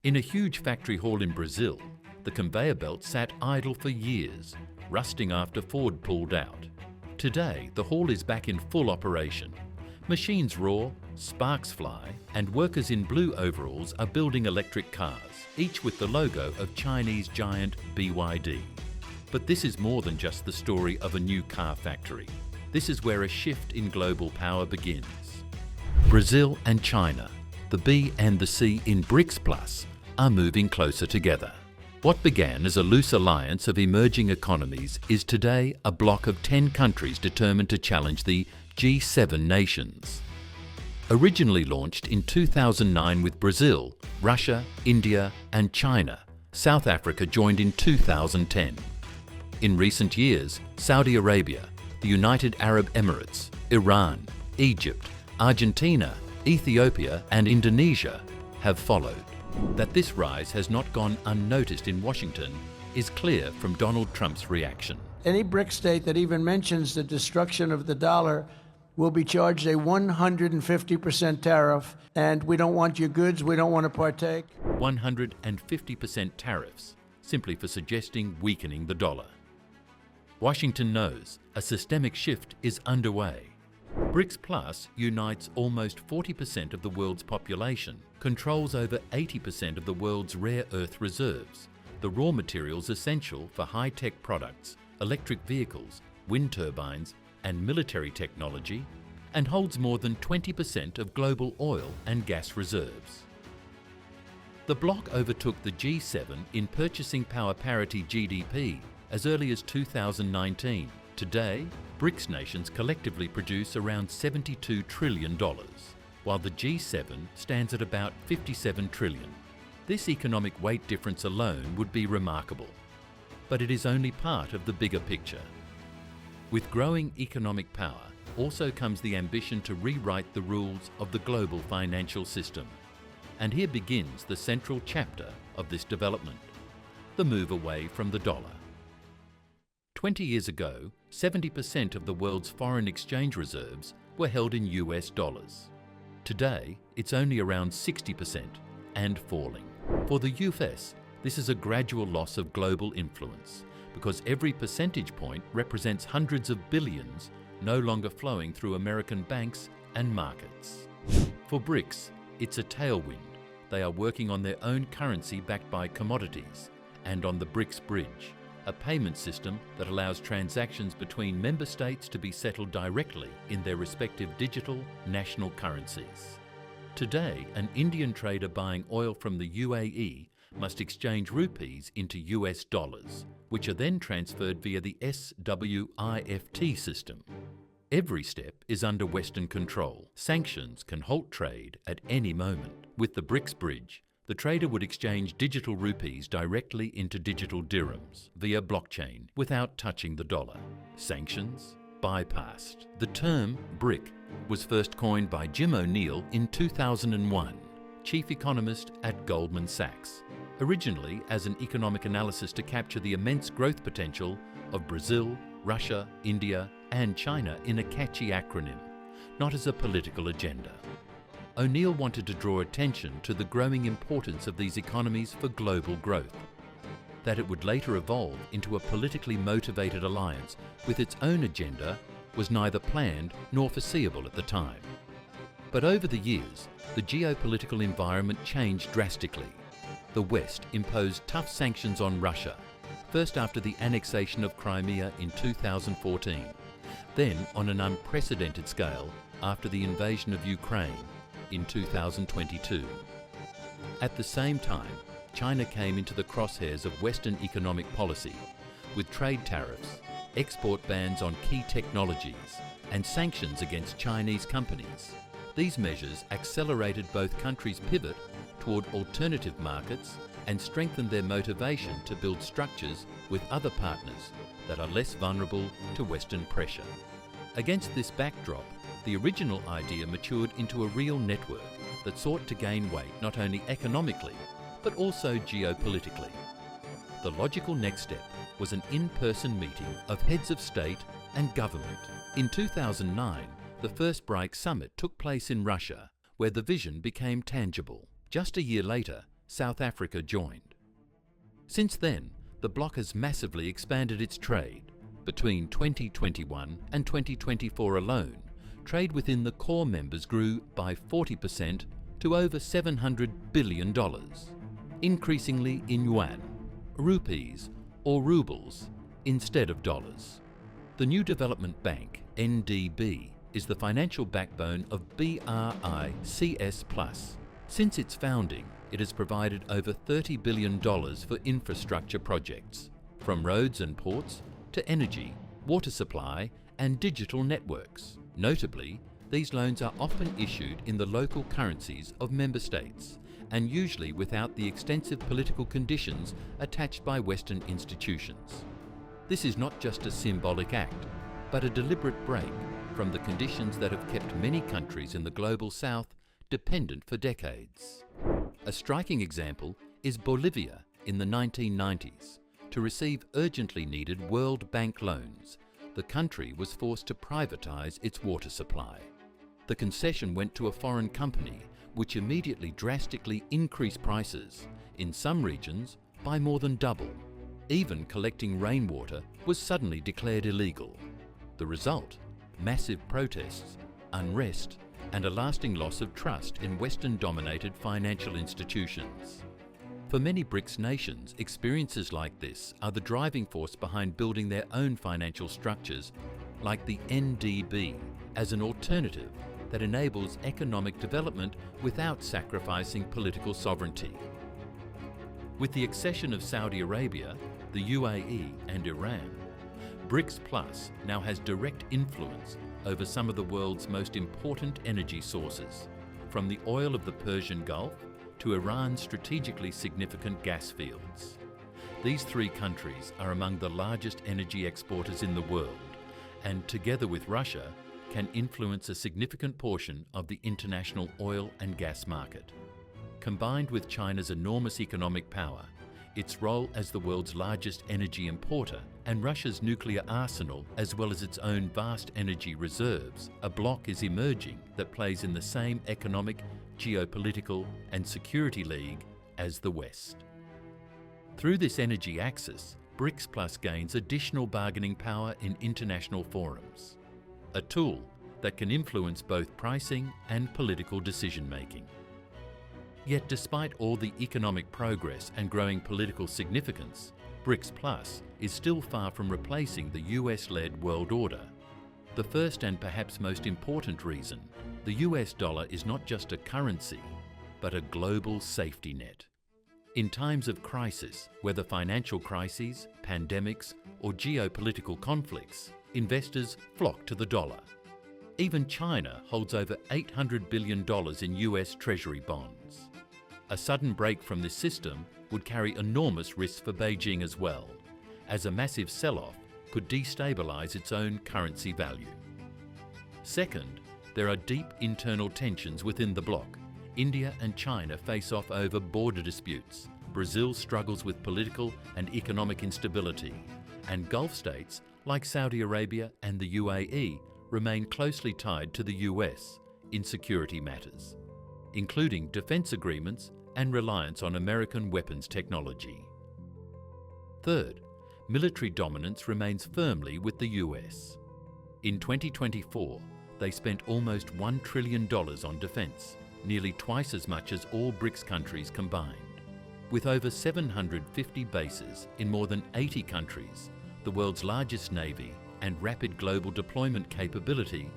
In a huge factory hall in Brazil, the conveyor belt sat idle for years, rusting after Ford pulled out. Today, the hall is back in full operation. Machines roar, sparks fly, and workers in blue overalls are building electric cars, each with the logo of Chinese giant BYD. But this is more than just the story of a new car factory. This is where a shift in global power begins. Brazil and China, the B and the C in BRICS Plus, are moving closer together. What began as a loose alliance of emerging economies is today a bloc of 10 countries determined to challenge the G7 nations. Originally launched in 2009 with Brazil, Russia, India and China, South Africa joined in 2010. In recent years, Saudi Arabia, the United Arab Emirates, Iran, Egypt, Argentina, Ethiopia and Indonesia have followed. That this rise has not gone unnoticed in Washington is clear from Donald Trump's reaction. Any BRIC state that even mentions the destruction of the dollar will be charged a 150% tariff, and we don't want your goods, we don't want to partake. 150% tariffs, simply for suggesting weakening the dollar. Washington knows a systemic shift is underway. BRICS Plus unites almost 40% of the world's population, controls over 80% of the world's rare earth reserves, the raw materials essential for high-tech products, electric vehicles, wind turbines, and military technology, and holds more than 20% of global oil and gas reserves. The bloc overtook the G7 in purchasing power parity GDP as early as 2019. Today, BRICS nations collectively produce around $72 trillion, while the G7 stands at about $57 trillion. This economic weight difference alone would be remarkable, but it is only part of the bigger picture. With growing economic power also comes the ambition to rewrite the rules of the global financial system. And here begins the central chapter of this development, the move away from the dollar. 20 years ago, 70% of the world's foreign exchange reserves were held in US dollars. Today, it's only around 60% and falling. For the US, this is a gradual loss of global influence because every percentage point represents hundreds of billions no longer flowing through American banks and markets. For BRICS, it's a tailwind. They are working on their own currency backed by commodities and on the BRICS Bridge, a payment system that allows transactions between member states to be settled directly in their respective digital national currencies. Today, an Indian trader buying oil from the UAE must exchange rupees into US dollars, which are then transferred via the SWIFT system. Every step is under Western control. Sanctions can halt trade at any moment. With the BRICS Bridge, the trader would exchange digital rupees directly into digital dirhams via blockchain without touching the dollar. Sanctions bypassed. The term BRIC was first coined by Jim O'Neill in 2001, chief economist at Goldman Sachs, originally as an economic analysis to capture the immense growth potential of Brazil, Russia, India, and China in a catchy acronym, not as a political agenda. O'Neill wanted to draw attention to the growing importance of these economies for global growth, that it would later evolve into a politically motivated alliance with its own agenda was neither planned nor foreseeable at the time. But over the years, the geopolitical environment changed drastically. The West imposed tough sanctions on Russia, first after the annexation of Crimea in 2014, then on an unprecedented scale after the invasion of Ukraine in 2022. At the same time, China came into the crosshairs of Western economic policy with trade tariffs, export bans on key technologies, and sanctions against Chinese companies. These measures accelerated both countries' pivot toward alternative markets and strengthened their motivation to build structures with other partners that are less vulnerable to Western pressure. Against this backdrop, the original idea matured into a real network that sought to gain weight not only economically, but also geopolitically. The logical next step was an in-person meeting of heads of state and government. In 2009, the first BRICS summit took place in Russia, where the vision became tangible. Just a year later, South Africa joined. Since then, the bloc has massively expanded its trade. Between 2021 and 2024 alone, trade within the core members grew by 40% to over $700 billion, increasingly in yuan, rupees or rubles instead of dollars. The New Development Bank, NDB, is the financial backbone of BRICS PLUS. Since its founding, it has provided over $30 billion for infrastructure projects, from roads and ports to energy, water supply and digital networks. Notably, these loans are often issued in the local currencies of member states and usually without the extensive political conditions attached by Western institutions. This is not just a symbolic act, but a deliberate break from the conditions that have kept many countries in the global south dependent for decades. A striking example is Bolivia in the 1990s. To receive urgently needed World Bank loans, the country was forced to privatize its water supply. The concession went to a foreign company, which immediately drastically increased prices, in some regions by more than double. Even collecting rainwater was suddenly declared illegal. The result? Massive protests, unrest, and a lasting loss of trust in Western-dominated financial institutions. For many BRICS nations, experiences like this are the driving force behind building their own financial structures, like the NDB, as an alternative that enables economic development without sacrificing political sovereignty. With the accession of Saudi Arabia, the UAE and Iran, BRICS Plus now has direct influence over some of the world's most important energy sources, from the oil of the Persian Gulf to Iran's strategically significant gas fields. These three countries are among the largest energy exporters in the world, and together with Russia, can influence a significant portion of the international oil and gas market. Combined with China's enormous economic power, its role as the world's largest energy importer, and Russia's nuclear arsenal, as well as its own vast energy reserves, a bloc is emerging that plays in the same economic, geopolitical and security league as the West. Through this energy axis, BRICS Plus gains additional bargaining power in international forums, a tool that can influence both pricing and political decision-making. Yet despite all the economic progress and growing political significance, BRICS Plus is still far from replacing the US-led world order. The first and perhaps most important reason, the US dollar is not just a currency, but a global safety net. In times of crisis, whether financial crises, pandemics, or geopolitical conflicts, investors flock to the dollar. Even China holds over $800 billion in US Treasury bonds. A sudden break from this system would carry enormous risks for Beijing as well, as a massive sell-off could destabilize its own currency value. Second, there are deep internal tensions within the bloc. India and China face off over border disputes. Brazil struggles with political and economic instability, and Gulf states like Saudi Arabia and the UAE remain closely tied to the US in security matters, including defense agreements and reliance on American weapons technology. Third, military dominance remains firmly with the US. In 2024, they spent almost $1 trillion on defense, nearly twice as much as all BRICS countries combined. With over 750 bases in more than 80 countries, the world's largest navy, and rapid global deployment capability,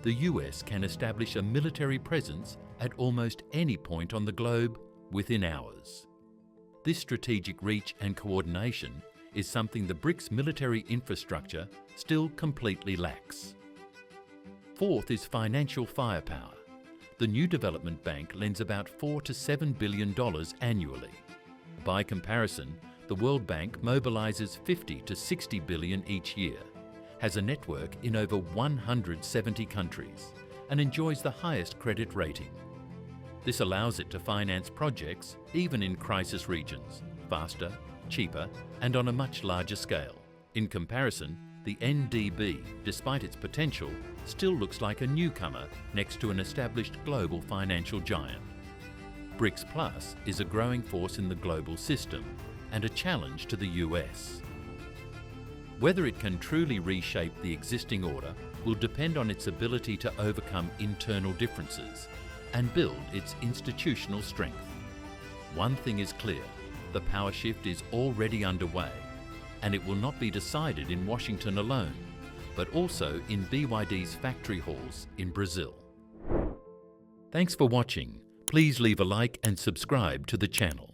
the US can establish a military presence at almost any point on the globe within hours. This strategic reach and coordination is something the BRICS military infrastructure still completely lacks. Fourth is financial firepower. The New Development Bank lends about $4 to $7 billion annually. By comparison, the World Bank mobilizes $50 to $60 billion each year, has a network in over 170 countries, and enjoys the highest credit rating. This allows it to finance projects even in crisis regions, faster, cheaper, and on a much larger scale. In comparison, the NDB, despite its potential, still looks like a newcomer next to an established global financial giant. BRICS Plus is a growing force in the global system and a challenge to the US. Whether it can truly reshape the existing order will depend on its ability to overcome internal differences and build its institutional strength. One thing is clear, the power shift is already underway, and it will not be decided in Washington alone, but also in BYD's factory halls in Brazil. Thanks for watching. Please leave a like and subscribe to the channel.